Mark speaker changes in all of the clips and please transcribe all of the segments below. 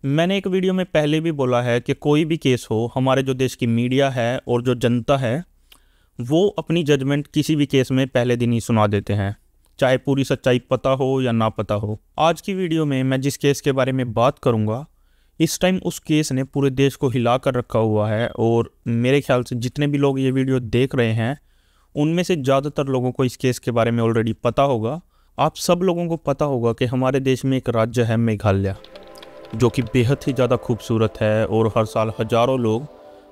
Speaker 1: मैंने एक वीडियो में पहले भी बोला है कि कोई भी केस हो, हमारे जो देश की मीडिया है और जो जनता है वो अपनी जजमेंट किसी भी केस में पहले दिन ही सुना देते हैं, चाहे पूरी सच्चाई पता हो या ना पता हो। आज की वीडियो में मैं जिस केस के बारे में बात करूंगा, इस टाइम उस केस ने पूरे देश को हिला कर रखा हुआ है और मेरे ख्याल से जितने भी लोग ये वीडियो देख रहे हैं उनमें से ज़्यादातर लोगों को इस केस के बारे में ऑलरेडी पता होगा। आप सब लोगों को पता होगा कि हमारे देश में एक राज्य है मेघालय, जो कि बेहद ही ज़्यादा खूबसूरत है और हर साल हज़ारों लोग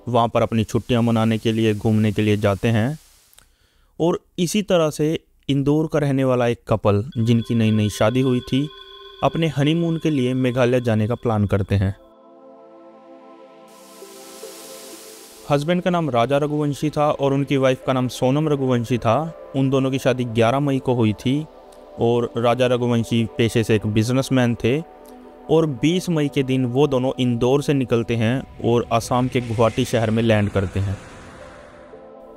Speaker 1: वहाँ पर अपनी छुट्टियाँ मनाने के लिए, घूमने के लिए जाते हैं। और इसी तरह से इंदौर का रहने वाला एक कपल जिनकी नई नई शादी हुई थी, अपने हनीमून के लिए मेघालय जाने का प्लान करते हैं। हस्बैंड का नाम राजा रघुवंशी था और उनकी वाइफ का नाम सोनम रघुवंशी था। उन दोनों की शादी 11 मई को हुई थी और राजा रघुवंशी पेशे से एक बिजनेसमैन थे। और 20 मई के दिन वो दोनों इंदौर से निकलते हैं और असम के गुवाहाटी शहर में लैंड करते हैं।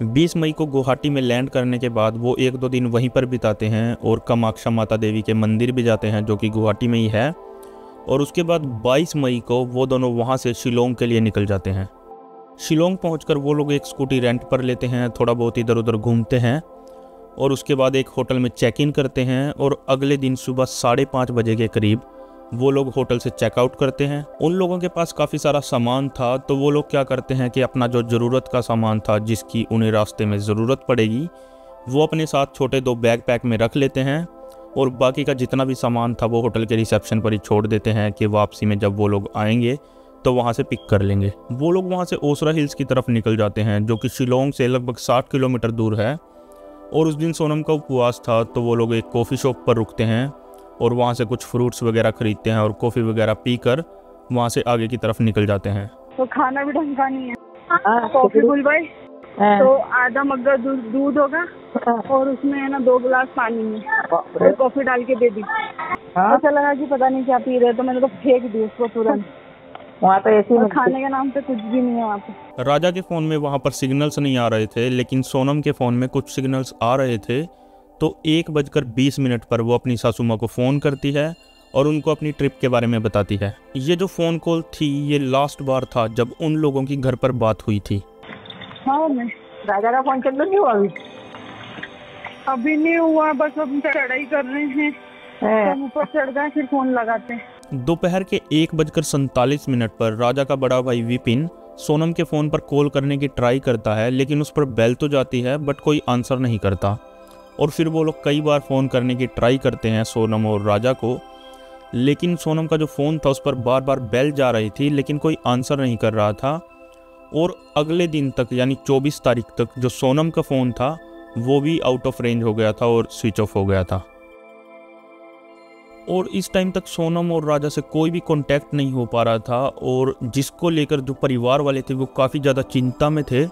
Speaker 1: 20 मई को गुवाहाटी में लैंड करने के बाद वो 1-2 दिन वहीं पर बिताते हैं और कामाख्या माता देवी के मंदिर भी जाते हैं, जो कि गुवाहाटी में ही है। और उसके बाद 22 मई को वो दोनों वहाँ से शिलोंग के लिए निकल जाते हैं। शिलोंग पहुंचकर वो लोग एक स्कूटी रेंट पर लेते हैं, थोड़ा बहुत इधर उधर घूमते हैं और उसके बाद एक होटल में चेक इन करते हैं। और अगले दिन सुबह 5:30 बजे के करीब वो लोग होटल से चेकआउट करते हैं। उन लोगों के पास काफ़ी सारा सामान था, तो वो लोग क्या करते हैं कि अपना जो ज़रूरत का सामान था, जिसकी उन्हें रास्ते में ज़रूरत पड़ेगी, वो अपने साथ छोटे 2 बैग पैक में रख लेते हैं और बाकी का जितना भी सामान था वो होटल के रिसेप्शन पर ही छोड़ देते हैं कि वापसी में जब वो लोग आएंगे तो वहाँ से पिक कर लेंगे। वो लोग वहाँ से ओसरा हिल्स की तरफ निकल जाते हैं, जो कि शिलोंग से लगभग 60 किलोमीटर दूर है। और उस दिन सोनम का उपवास था, तो वो लोग एक कॉफ़ी शॉप पर रुकते हैं और वहाँ से कुछ फ्रूट्स वगैरह खरीदते हैं और कॉफ़ी वगैरह पीकर वहाँ से आगे की तरफ निकल जाते हैं।
Speaker 2: तो खाना भी ढंग का नहीं है। कॉफी बुलवाई तो आधा मग्गा दूध होगा और उसमें है ना 2 गिलास पानी में और कॉफी डाल के दे दी। ऐसा लगा कि पता नहीं क्या पी रहे, तो मैंने तो फेंक दी उसको तुरंत। वहाँ तो ऐसे खाने के नाम पे कुछ भी नहीं है वहाँ पे।
Speaker 1: राजा के फ़ोन में वहाँ पर सिग्नल्स नहीं आ रहे थे, लेकिन सोनम के फ़ोन में कुछ सिग्नल्स आ रहे थे। तो 1:20 पर वो अपनी सासू माँ को फ़ोन करती है और उनको अपनी ट्रिप के बारे में बताती है। ये जो फ़ोन कॉल थी, ये लास्ट बार था जब उन लोगों की घर पर बात हुई थी।
Speaker 2: हाँ, मैं राजा का फ़ोन चल नहीं हुआ अभी नहीं हुआ, बस हम चढ़ाई कर रहे हैं, तो ऊपर चढ़ गए फिर फ़ोन लगाते हैं।
Speaker 1: दोपहर के 1:47 पर राजा का बड़ा भाई विपिन सोनम के फ़ोन पर कॉल करने की ट्राई करता है, लेकिन उस पर बेल तो जाती है बट कोई आंसर नहीं करता। और फिर वो लोग कई बार फ़ोन करने की ट्राई करते हैं सोनम और राजा को, लेकिन सोनम का जो फ़ोन था उस पर बार बार बेल जा रही थी, लेकिन कोई आंसर नहीं कर रहा था। और अगले दिन तक यानी 24 तारीख तक जो सोनम का फ़ोन था वो भी आउट ऑफ रेंज हो गया था और स्विच ऑफ हो गया था। और इस टाइम तक सोनम और राजा से कोई भी कांटेक्ट नहीं हो पा रहा था, और जिसको लेकर जो परिवार वाले थे वो काफ़ी ज़्यादा चिंता में थे।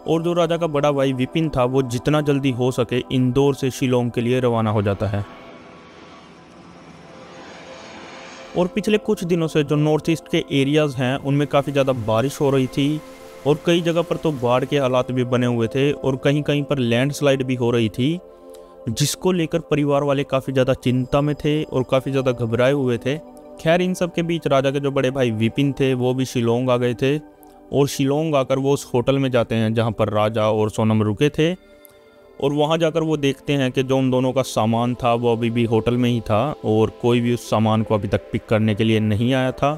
Speaker 1: और जो राजा का बड़ा भाई विपिन था वो जितना जल्दी हो सके इंदौर से शिलोंग के लिए रवाना हो जाता है। और पिछले कुछ दिनों से जो नॉर्थ ईस्ट के एरियाज़ हैं उनमें काफ़ी ज़्यादा बारिश हो रही थी और कई जगह पर तो बाढ़ के हालात भी बने हुए थे और कहीं कहीं पर लैंडस्लाइड भी हो रही थी, जिसको लेकर परिवार वाले काफ़ी ज़्यादा चिंता में थे और काफ़ी ज़्यादा घबराए हुए थे। खैर, इन सब के बीच राजा के जो बड़े भाई विपिन थे वो भी शिलोंग आ गए थे और शिलोंग आकर वो उस होटल में जाते हैं जहाँ पर राजा और सोनम रुके थे। और वहाँ जाकर वो देखते हैं कि जो उन दोनों का सामान था वो अभी भी होटल में ही था और कोई भी उस सामान को अभी तक पिक करने के लिए नहीं आया था।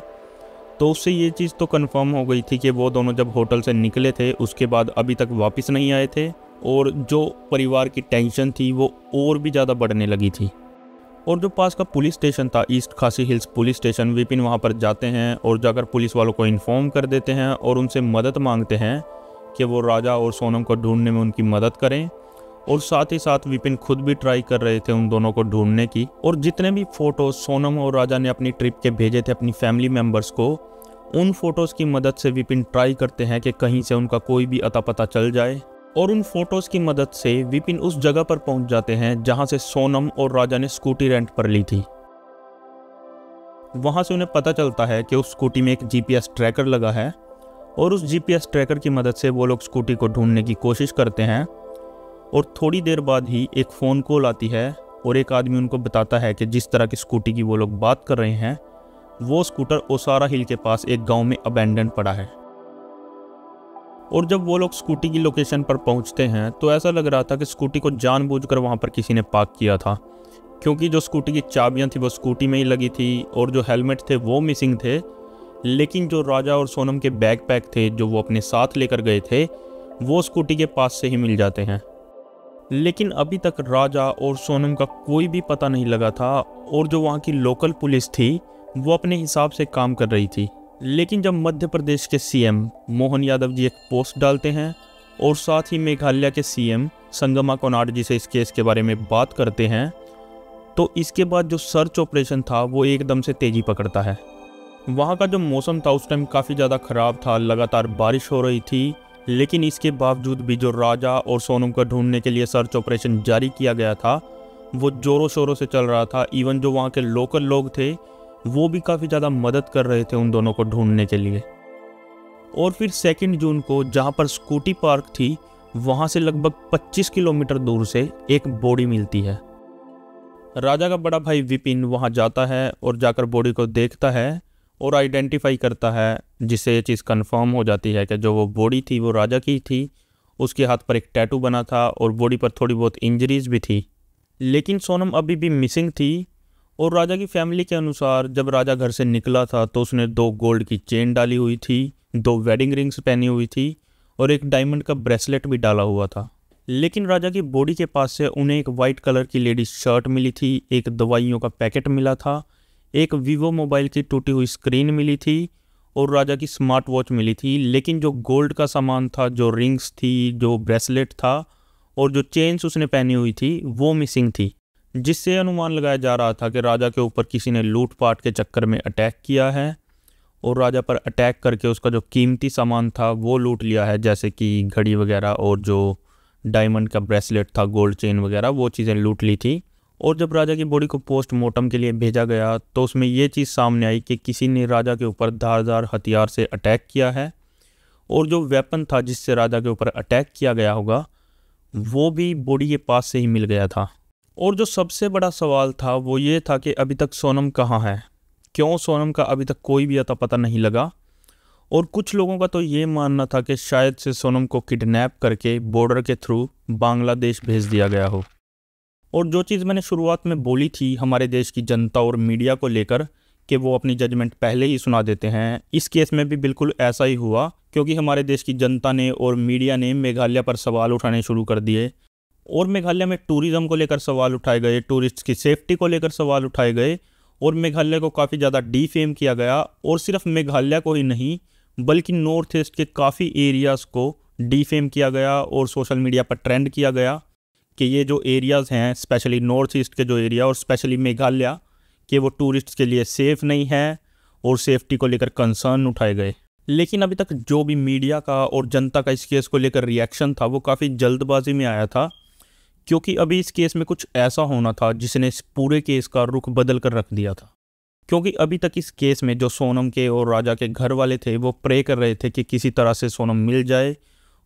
Speaker 1: तो उससे ये चीज़ तो कंफर्म हो गई थी कि वो दोनों जब होटल से निकले थे उसके बाद अभी तक वापस नहीं आए थे, और जो परिवार की टेंशन थी वो और भी ज़्यादा बढ़ने लगी थी। और जो पास का पुलिस स्टेशन था, ईस्ट खासी हिल्स पुलिस स्टेशन, विपिन वहाँ पर जाते हैं और जाकर पुलिस वालों को इन्फॉर्म कर देते हैं और उनसे मदद मांगते हैं कि वो राजा और सोनम को ढूंढने में उनकी मदद करें। और साथ ही साथ विपिन खुद भी ट्राई कर रहे थे उन दोनों को ढूंढने की। और जितने भी फ़ोटोज़ सोनम और राजा ने अपनी ट्रिप के भेजे थे अपनी फैमिली मेम्बर्स को, उन फ़ोटोज़ की मदद से विपिन ट्राई करते हैं कि कहीं से उनका कोई भी अता पता चल जाए। और उन फोटोज़ की मदद से विपिन उस जगह पर पहुंच जाते हैं जहां से सोनम और राजा ने स्कूटी रेंट पर ली थी। वहां से उन्हें पता चलता है कि उस स्कूटी में एक जीपीएस ट्रैकर लगा है और उस जीपीएस ट्रैकर की मदद से वो लोग स्कूटी को ढूंढने की कोशिश करते हैं। और थोड़ी देर बाद ही एक फ़ोन कॉल आती है और एक आदमी उनको बताता है कि जिस तरह की स्कूटी की वो लोग बात कर रहे हैं वो स्कूटर ओसारा हिल के पास एक गांव में अबैंडन पड़ा है। और जब वो लोग स्कूटी की लोकेशन पर पहुंचते हैं तो ऐसा लग रहा था कि स्कूटी को जानबूझकर वहां पर किसी ने पार्क किया था, क्योंकि जो स्कूटी की चाबियां थी वो स्कूटी में ही लगी थी और जो हेलमेट थे वो मिसिंग थे। लेकिन जो राजा और सोनम के बैकपैक थे जो वो अपने साथ लेकर गए थे वो स्कूटी के पास से ही मिल जाते हैं। लेकिन अभी तक राजा और सोनम का कोई भी पता नहीं लगा था और जो वहाँ की लोकल पुलिस थी वो अपने हिसाब से काम कर रही थी। लेकिन जब मध्य प्रदेश के सीएम मोहन यादव जी एक पोस्ट डालते हैं और साथ ही मेघालय के सीएम संगमा कोनाड जी से इस केस के बारे में बात करते हैं, तो इसके बाद जो सर्च ऑपरेशन था वो एकदम से तेज़ी पकड़ता है। वहाँ का जो मौसम था उस टाइम काफ़ी ज़्यादा ख़राब था, लगातार बारिश हो रही थी। लेकिन इसके बावजूद भी जो राजा और सोनम को ढूंढने के लिए सर्च ऑपरेशन जारी किया गया था वो ज़ोरों शोरों से चल रहा था। इवन जो वहाँ के लोकल लोग थे वो भी काफ़ी ज़्यादा मदद कर रहे थे उन दोनों को ढूंढने के लिए। और फिर 2 जून को जहाँ पर स्कूटी पार्क थी वहाँ से लगभग 25 किलोमीटर दूर से एक बॉडी मिलती है। राजा का बड़ा भाई विपिन वहाँ जाता है और जाकर बॉडी को देखता है और आइडेंटिफाई करता है, जिससे ये चीज़ कंफर्म हो जाती है कि जो वो बॉडी थी वो राजा की थी। उसके हाथ पर एक टैटू बना था और बॉडी पर थोड़ी बहुत इंजरीज भी थी। लेकिन सोनम अभी भी मिसिंग थी और राजा की फैमिली के अनुसार जब राजा घर से निकला था तो उसने 2 गोल्ड की चेन डाली हुई थी, 2 वेडिंग रिंग्स पहनी हुई थी और एक डायमंड का ब्रेसलेट भी डाला हुआ था। लेकिन राजा की बॉडी के पास से उन्हें एक वाइट कलर की लेडीज शर्ट मिली थी, एक दवाइयों का पैकेट मिला था, एक वीवो मोबाइल की टूटी हुई स्क्रीन मिली थी और राजा की स्मार्ट वॉच मिली थी। लेकिन जो गोल्ड का सामान था, जो रिंग्स थी, जो ब्रेसलेट था और जो चेन्स उसने पहनी हुई थी वो मिसिंग थी, जिससे अनुमान लगाया जा रहा था कि राजा के ऊपर किसी ने लूटपाट के चक्कर में अटैक किया है और राजा पर अटैक करके उसका जो कीमती सामान था वो लूट लिया है, जैसे कि घड़ी वगैरह और जो डायमंड का ब्रेसलेट था, गोल्ड चेन वगैरह, वो चीज़ें लूट ली थी। और जब राजा की बॉडी को पोस्टमार्टम के लिए भेजा गया तो उसमें ये चीज़ सामने आई कि किसी ने राजा के ऊपर धारदार हथियार से अटैक किया है और जो वेपन था जिससे राजा के ऊपर अटैक किया गया होगा वो भी बॉडी के पास से ही मिल गया था। और जो सबसे बड़ा सवाल था वो ये था कि अभी तक सोनम कहाँ है, क्यों सोनम का अभी तक कोई भी अता पता नहीं लगा। और कुछ लोगों का तो ये मानना था कि शायद से सोनम को किडनैप करके बॉर्डर के थ्रू बांग्लादेश भेज दिया गया हो। और जो चीज़ मैंने शुरुआत में बोली थी हमारे देश की जनता और मीडिया को लेकर कि वो अपनी जजमेंट पहले ही सुना देते हैं, इस केस में भी बिल्कुल ऐसा ही हुआ, क्योंकि हमारे देश की जनता ने और मीडिया ने मेघालय पर सवाल उठाने शुरू कर दिए और मेघालय में टूरिज़्म को लेकर सवाल उठाए गए, टूरिस्ट की सेफ्टी को लेकर सवाल उठाए गए और मेघालय को काफ़ी ज़्यादा डीफेम किया गया। और सिर्फ मेघालय को ही नहीं बल्कि नॉर्थ ईस्ट के काफ़ी एरियाज़ को डीफेम किया गया और सोशल मीडिया पर ट्रेंड किया गया कि ये जो एरियाज़ हैं, स्पेशली नॉर्थ ईस्ट के जो एरिया और स्पेशली मेघालय कि वो टूरिस्ट के लिए सेफ़ नहीं है और सेफ्टी को लेकर कंसर्न उठाए गए। लेकिन अभी तक जो भी मीडिया का और जनता का इस केस को लेकर रिएक्शन था वो काफ़ी जल्दबाजी में आया था, क्योंकि अभी इस केस में कुछ ऐसा होना था जिसने इस पूरे केस का रुख बदल कर रख दिया था। क्योंकि अभी तक इस केस में जो सोनम के और राजा के घर वाले थे वो प्रे कर रहे थे कि किसी तरह से सोनम मिल जाए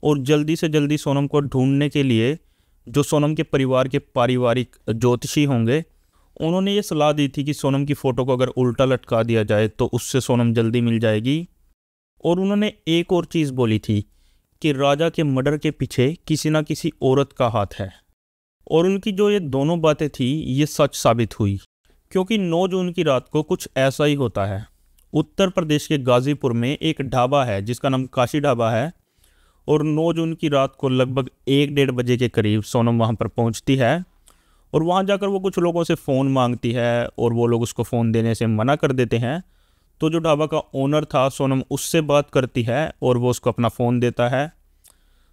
Speaker 1: और जल्दी से जल्दी सोनम को ढूंढने के लिए जो सोनम के परिवार के पारिवारिक ज्योतिषी होंगे उन्होंने ये सलाह दी थी कि सोनम की फ़ोटो को अगर उल्टा लटका दिया जाए तो उससे सोनम जल्दी मिल जाएगी। और उन्होंने एक और चीज़ बोली थी कि राजा के मर्डर के पीछे किसी ना किसी औरत का हाथ है। और उनकी जो ये दोनों बातें थी ये सच साबित हुई, क्योंकि 9 जून की रात को कुछ ऐसा ही होता है। उत्तर प्रदेश के गाज़ीपुर में एक ढाबा है जिसका नाम काशी ढाबा है और 9 जून की रात को लगभग 1-1:30 बजे के करीब सोनम वहाँ पर पहुँचती है और वहाँ जाकर वो कुछ लोगों से फ़ोन मांगती है और वो लोग उसको फ़ोन देने से मना कर देते हैं। तो जो ढाबा का ओनर था सोनम उससे बात करती है और वो उसको अपना फ़ोन देता है।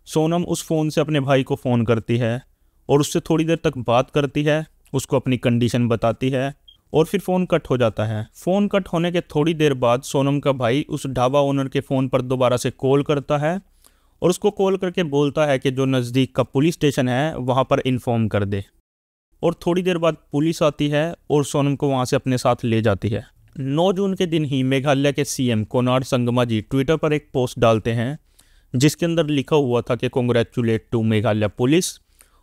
Speaker 1: सोनम उस फ़ोन से अपने भाई को फ़ोन करती है और उससे थोड़ी देर तक बात करती है, उसको अपनी कंडीशन बताती है और फिर फ़ोन कट हो जाता है। फ़ोन कट होने के थोड़ी देर बाद सोनम का भाई उस ढाबा ओनर के फ़ोन पर दोबारा से कॉल करता है और उसको कॉल करके बोलता है कि जो नज़दीक का पुलिस स्टेशन है वहाँ पर इन्फॉर्म कर दे। और थोड़ी देर बाद पुलिस आती है और सोनम को वहाँ से अपने साथ ले जाती है। 9 जून के दिन ही मेघालय के सीएम कोनाड संगमा जी ट्विटर पर एक पोस्ट डालते हैं जिसके अंदर लिखा हुआ था कि कॉन्ग्रेचुलेट टू मेघालय पुलिस।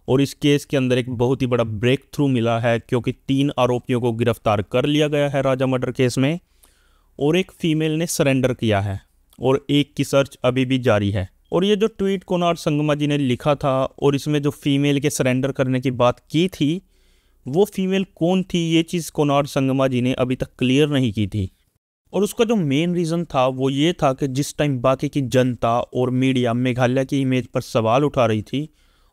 Speaker 1: और इस केस के अंदर एक बहुत ही बड़ा ब्रेक थ्रू मिला है, क्योंकि 3 आरोपियों को गिरफ्तार कर लिया गया है राजा मर्डर केस में। और एक फीमेल ने सरेंडर किया है और एक की सर्च अभी भी जारी है। और ये जो ट्वीट कोनार संगमा जी ने लिखा था और इसमें जो फीमेल के सरेंडर करने की बात की थी, वो फीमेल कौन थी, ये चीज़ कोनार संगमा जी ने अभी तक क्लियर नहीं की थी। और उसका जो मेन रीज़न था वो ये था कि जिस टाइम बाकी की जनता और मीडिया मेघालय की इमेज पर सवाल उठा रही थी,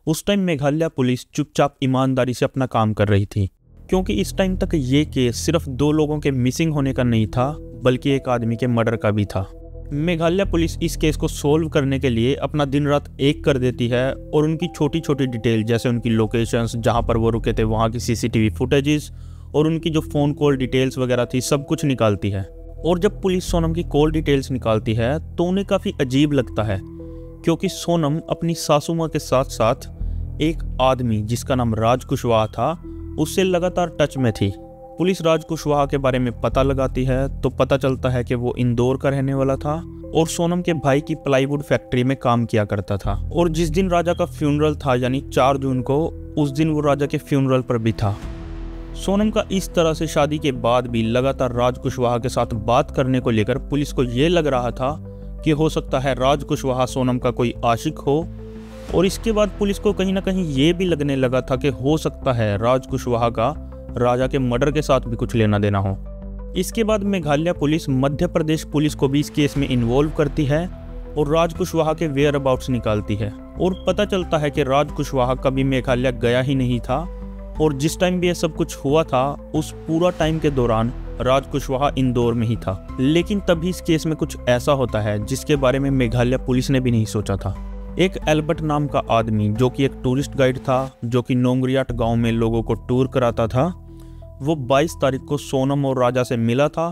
Speaker 1: उस टाइम मेघालय पुलिस चुपचाप ईमानदारी से अपना काम कर रही थी। क्योंकि इस टाइम तक ये केस सिर्फ 2 लोगों के मिसिंग होने का नहीं था, बल्कि एक आदमी के मर्डर का भी था। मेघालय पुलिस इस केस को सोल्व करने के लिए अपना दिन रात एक कर देती है और उनकी छोटी छोटी डिटेल, जैसे उनकी लोकेशंस, जहां पर वो रुके थे वहां की सीसीटीवी फुटेजेस और उनकी जो फ़ोन कॉल डिटेल्स वगैरह थी, सब कुछ निकालती है। और जब पुलिस सोनम की कॉल डिटेल्स निकालती है तो उन्हें काफ़ी अजीब लगता है, क्योंकि सोनम अपनी सासू माँ के साथ साथ एक आदमी जिसका नाम राज कुशवाहा था, उससे लगातार टच में थी। पुलिस राज कुशवाहा के बारे में पता लगाती है तो पता चलता है कि वो इंदौर का रहने वाला था और सोनम के भाई की प्लाईवुड फैक्ट्री में काम किया करता था। और जिस दिन राजा का फ्यूनरल था, यानी 4 जून को, उस दिन वो राजा के फ्यूनरल पर भी था। सोनम का इस तरह से शादी के बाद भी लगातार राज कुशवाहा के साथ बात करने को लेकर पुलिस को ये लग रहा था कि हो सकता है राज कुशवाहा सोनम का कोई आशिक हो। और इसके बाद पुलिस को कहीं ना कहीं ये भी लगने लगा था कि हो सकता है राज कुशवाहा का राजा के मर्डर के साथ भी कुछ लेना देना हो। इसके बाद मेघालय पुलिस मध्य प्रदेश पुलिस को भी इस केस में इन्वॉल्व करती है और राज कुशवाहा के वेयर अबाउट्स निकालती है। और पता चलता है कि राज कुशवाहा कभी मेघालय गया ही नहीं था और जिस टाइम भी ये सब कुछ हुआ था उस पूरा टाइम के दौरान राज कुशवाहा इंदौर में ही था। लेकिन तभी इस केस में कुछ ऐसा होता है जिसके बारे में मेघालय पुलिस ने भी नहीं सोचा था। एक एल्बर्ट नाम का आदमी, जो कि एक टूरिस्ट गाइड था, जो कि नोंगरियाट गांव में लोगों को टूर कराता था, वो 22 तारीख को सोनम और राजा से मिला था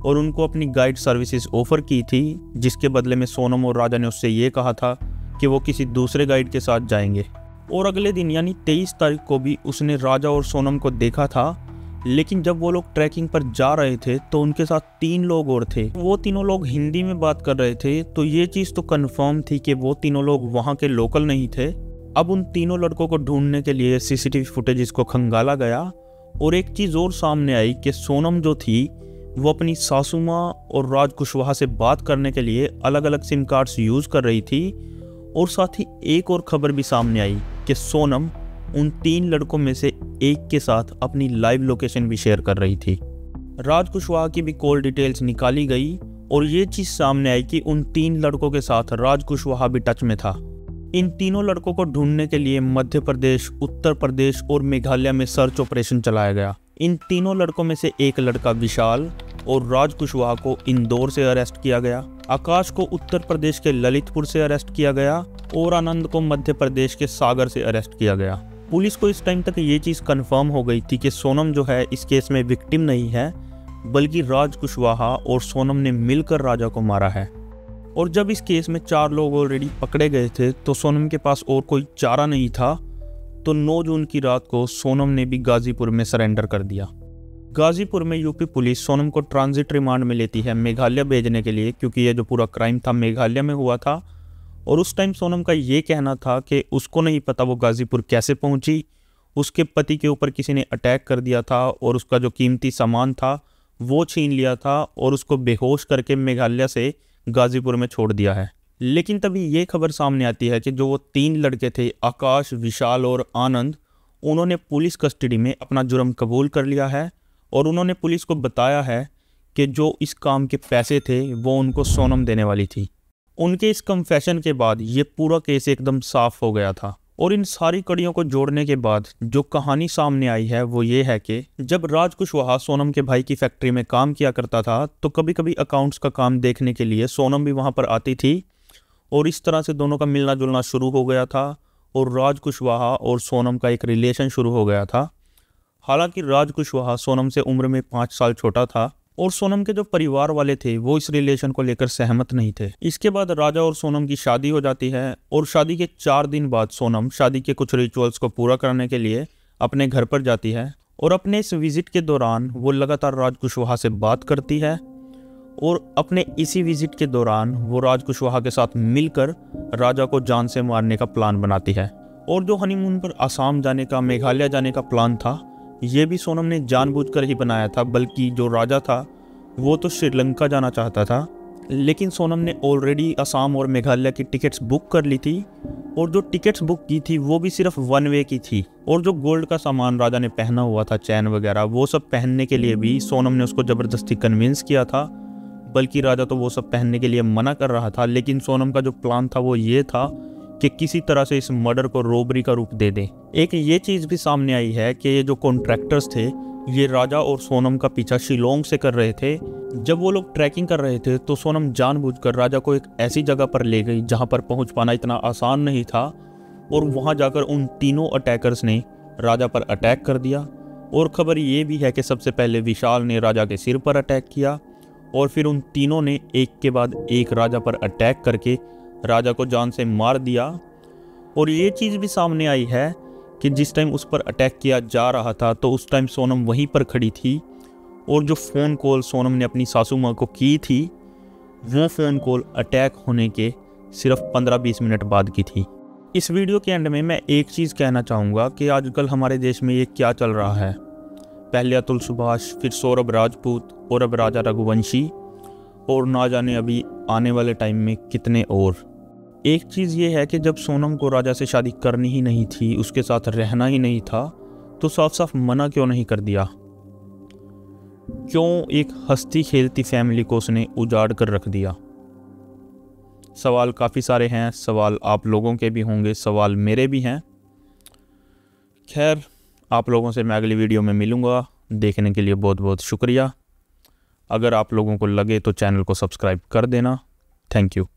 Speaker 1: और उनको अपनी गाइड सर्विसेज ऑफर की थी, जिसके बदले में सोनम और राजा ने उससे ये कहा था कि वो किसी दूसरे गाइड के साथ जाएंगे। और अगले दिन यानी 23 तारीख को भी उसने राजा और सोनम को देखा था, लेकिन जब वो लोग ट्रैकिंग पर जा रहे थे तो उनके साथ 3 लोग और थे। वो तीनों लोग हिंदी में बात कर रहे थे, तो ये चीज़ तो कंफर्म थी कि वो तीनों लोग वहाँ के लोकल नहीं थे। अब उन तीनों लड़कों को ढूंढने के लिए सीसीटीवी फुटेजेस को खंगाला गया और एक चीज़ और सामने आई कि सोनम जो थी वो अपनी सासू माँ और राज कुशवाहा से बात करने के लिए अलग अलग सिम कार्ड्स यूज़ कर रही थी। और साथ ही एक और खबर भी सामने आई कि सोनम उन 3 लड़कों में से एक के साथ अपनी लाइव लोकेशन भी शेयर कर रही थी। राज कुशवाहा की भी कॉल डिटेल्स निकाली गई और ये चीज़ सामने आई कि उन 3 लड़कों के साथ राज कुशवाहा भी टच में था। इन तीनों लड़कों को ढूंढने के लिए मध्य प्रदेश, उत्तर प्रदेश और मेघालय में सर्च ऑपरेशन चलाया गया। इन तीनों लड़कों में से एक लड़का विशाल और राज कुशवाहा को इंदौर से अरेस्ट किया गया, आकाश को उत्तर प्रदेश के ललितपुर से अरेस्ट किया गया और आनंद को मध्य प्रदेश के सागर से अरेस्ट किया गया। पुलिस को इस टाइम तक ये चीज़ कंफर्म हो गई थी कि सोनम जो है इस केस में विक्टिम नहीं है, बल्कि राज कुशवाहा और सोनम ने मिलकर राजा को मारा है। और जब इस केस में 4 लोग ऑलरेडी पकड़े गए थे तो सोनम के पास और कोई चारा नहीं था, तो 9 जून की रात को सोनम ने भी गाजीपुर में सरेंडर कर दिया। गाजीपुर में यूपी पुलिस सोनम को ट्रांजिट रिमांड में लेती है मेघालय भेजने के लिए, क्योंकि ये जो पूरा क्राइम था मेघालय में हुआ था। और उस टाइम सोनम का ये कहना था कि उसको नहीं पता वो गाजीपुर कैसे पहुंची, उसके पति के ऊपर किसी ने अटैक कर दिया था और उसका जो कीमती सामान था वो छीन लिया था और उसको बेहोश करके मेघालय से गाजीपुर में छोड़ दिया है। लेकिन तभी ये खबर सामने आती है कि जो वो 3 लड़के थे, आकाश, विशाल और आनंद, उन्होंने पुलिस कस्टडी में अपना जुर्म कबूल कर लिया है और उन्होंने पुलिस को बताया है कि जो इस काम के पैसे थे वो उनको सोनम देने वाली थी। उनके इस कन्फेशन के बाद ये पूरा केस एकदम साफ हो गया था। और इन सारी कड़ियों को जोड़ने के बाद जो कहानी सामने आई है वो ये है कि जब राज कुशवाहा सोनम के भाई की फैक्ट्री में काम किया करता था तो कभी कभी अकाउंट्स का काम देखने के लिए सोनम भी वहाँ पर आती थी और इस तरह से दोनों का मिलना जुलना शुरू हो गया था और राज कुशवाहा और सोनम का एक रिलेशन शुरू हो गया था। हालांकि राज कुशवाहा सोनम से उम्र में 5 साल छोटा था और सोनम के जो परिवार वाले थे वो इस रिलेशन को लेकर सहमत नहीं थे। इसके बाद राजा और सोनम की शादी हो जाती है और शादी के 4 दिन बाद सोनम शादी के कुछ रिचुअल्स को पूरा करने के लिए अपने घर पर जाती है और अपने इस विजिट के दौरान वो लगातार राज कुशवाहा से बात करती है और अपने इसी विजिट के दौरान वो राज कुशवाहा के साथ मिलकर राजा को जान से मारने का प्लान बनाती है। और जो हनीमून पर आसाम जाने का, मेघालय जाने का प्लान था, ये भी सोनम ने जानबूझकर ही बनाया था, बल्कि जो राजा था वो तो श्रीलंका जाना चाहता था, लेकिन सोनम ने ऑलरेडी असम और मेघालय की टिकट्स बुक कर ली थी, और जो टिकट्स बुक की थी वो भी सिर्फ वन वे की थी। और जो गोल्ड का सामान राजा ने पहना हुआ था, चैन वगैरह, वो सब पहनने के लिए भी सोनम ने उसको ज़बरदस्ती कन्विंस किया था, बल्कि राजा तो वो सब पहनने के लिए मना कर रहा था। लेकिन सोनम का जो प्लान था वो ये था कि किसी तरह से इस मर्डर को रोबरी का रूप दे दें। एक ये चीज़ भी सामने आई है कि ये जो कॉन्ट्रैक्टर्स थे, ये राजा और सोनम का पीछा शिलोंग से कर रहे थे। जब वो लोग ट्रैकिंग कर रहे थे तो सोनम जानबूझकर राजा को एक ऐसी जगह पर ले गई जहाँ पर पहुँच पाना इतना आसान नहीं था, और वहाँ जाकर उन तीनों अटैकर्स ने राजा पर अटैक कर दिया। और ख़बर ये भी है कि सबसे पहले विशाल ने राजा के सिर पर अटैक किया, और फिर उन तीनों ने एक के बाद एक राजा पर अटैक करके राजा को जान से मार दिया। और ये चीज़ भी सामने आई है कि जिस टाइम उस पर अटैक किया जा रहा था तो उस टाइम सोनम वहीं पर खड़ी थी, और जो फ़ोन कॉल सोनम ने अपनी सासू माँ को की थी, वो फ़ोन कॉल अटैक होने के सिर्फ 15-20 मिनट बाद की थी। इस वीडियो के एंड में मैं एक चीज़ कहना चाहूँगा कि आजकल हमारे देश में ये क्या चल रहा है। पहले अतुल सुभाष, फिर सौरभ राजपूत, और अब राजा रघुवंशी, और ना जाने अभी आने वाले टाइम में कितने और। एक चीज़ ये है कि जब सोनम को राजा से शादी करनी ही नहीं थी, उसके साथ रहना ही नहीं था, तो साफ साफ मना क्यों नहीं कर दिया? क्यों एक हंसती खेलती फैमिली को उसने उजाड़ कर रख दिया? सवाल काफ़ी सारे हैं, सवाल आप लोगों के भी होंगे, सवाल मेरे भी हैं। खैर, आप लोगों से मैं अगली वीडियो में मिलूँगा। देखने के लिए बहुत बहुत शुक्रिया। अगर आप लोगों को लगे तो चैनल को सब्सक्राइब कर देना। Thank you.